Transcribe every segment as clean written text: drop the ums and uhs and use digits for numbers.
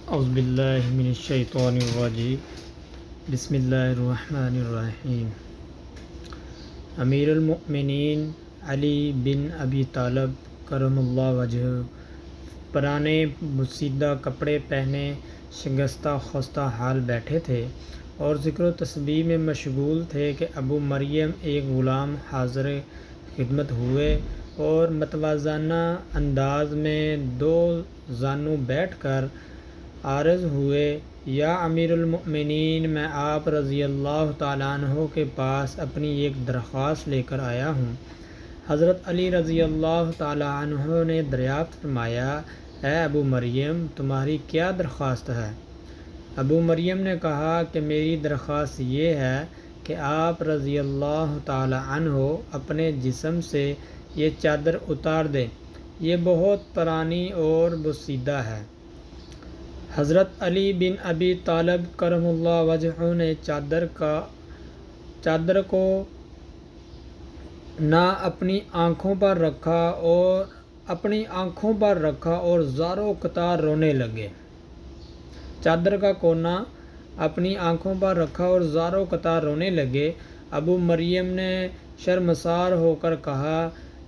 اعوذ باللہ من الشیطان الرجیم بسم اللہ الرحمن الرحیم۔ امیر المؤمنین علی بن ابی طالب کرم اللہ وجہہ پرانے بوسیدہ کپڑے پہنے شکستہ خستہ حال بیٹھے تھے اور ذکر و تسبیح میں مشغول تھے کہ ابو مریم ایک غلام حاضر خدمت ہوئے اور متوازنہ انداز میں دو زانوں بیٹھ کر عارض ہوئے، یا امیر المؤمنین، میں آپ رضی اللہ تعالیٰ عنہ کے پاس اپنی ایک درخواست لے کر آیا ہوں۔ حضرت علی رضی اللہ تعالیٰ عنہ نے دریافت فرمایا، اے ابو مریم، تمہاری کیا درخواست ہے؟ ابو مریم نے کہا کہ میری درخواست یہ ہے کہ آپ رضی اللہ تعالیٰ عنہ اپنے جسم سے یہ چادر اتار دیں، یہ بہت پرانی اور بوسیدہ ہے۔ حضرت علی بن ابی طالب کرم اللہ وجہہ نے چادر کو نہ اپنی آنکھوں پر رکھا اور زاروں قطار رونے لگے۔ چادر کا کونا اپنی آنکھوں پر رکھا اور زاروں قطار رونے لگے۔ ابو مریم نے شرمسار ہو کر کہا،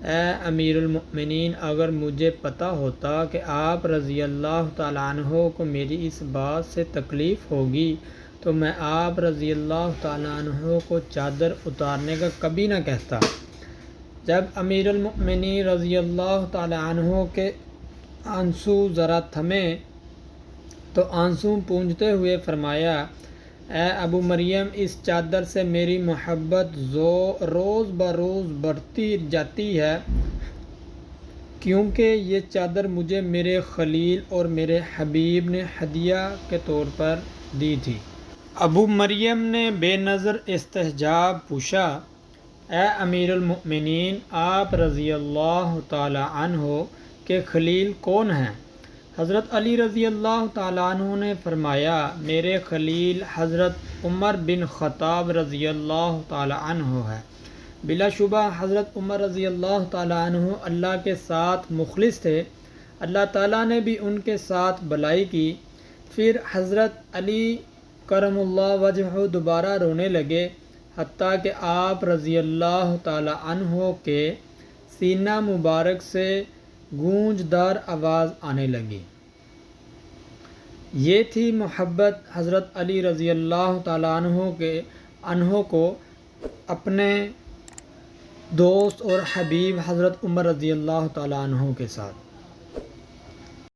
اے امیر المؤمنین، اگر مجھے پتہ ہوتا کہ آپ رضی اللہ تعالیٰ عنہ کو میری اس بات سے تکلیف ہوگی تو میں آپ رضی اللہ تعالیٰ عنہ کو چادر اتارنے کا کبھی نہ کہتا۔ جب امیر المؤمنین رضی اللہ تعالیٰ عنہ کے آنسو ذرا تھمے تو آنسو پونجتے ہوئے فرمایا، اے ابو مریم، اس چادر سے میری محبت روز بروز بڑھتی جاتی ہے، کیونکہ یہ چادر مجھے میرے خلیل اور میرے حبیب نے ہدیہ کے طور پر دی تھی۔ ابو مریم نے بے نظر استحجاب پوچھا، اے امیر المؤمنین، آپ رضی اللہ تعالیٰ عنہ کے خلیل کون ہیں؟ حضرت علی رضی اللہ تعالیٰ عنہ نے فرمایا، میرے خلیل حضرت عمر بن خطاب رضی اللہ تعالیٰ عنہ ہے۔ بلا شبہ حضرت عمر رضی اللہ تعالیٰ عنہ اللہ کے ساتھ مخلص تھے، اللہ تعالیٰ نے بھی ان کے ساتھ بھلائی کی۔ پھر حضرت علی کرم اللہ وجہہ دوبارہ رونے لگے، حتیٰ کہ آپ رضی اللہ تعالیٰ عنہ کے سینہ مبارک سے گونجدار آواز آنے لگی۔ یہ تھی محبت حضرت علی رضی اللہ تعالیٰ عنہ کو اپنے دوست اور حبیب حضرت عمر رضی اللہ تعالیٰ عنہ کے ساتھ۔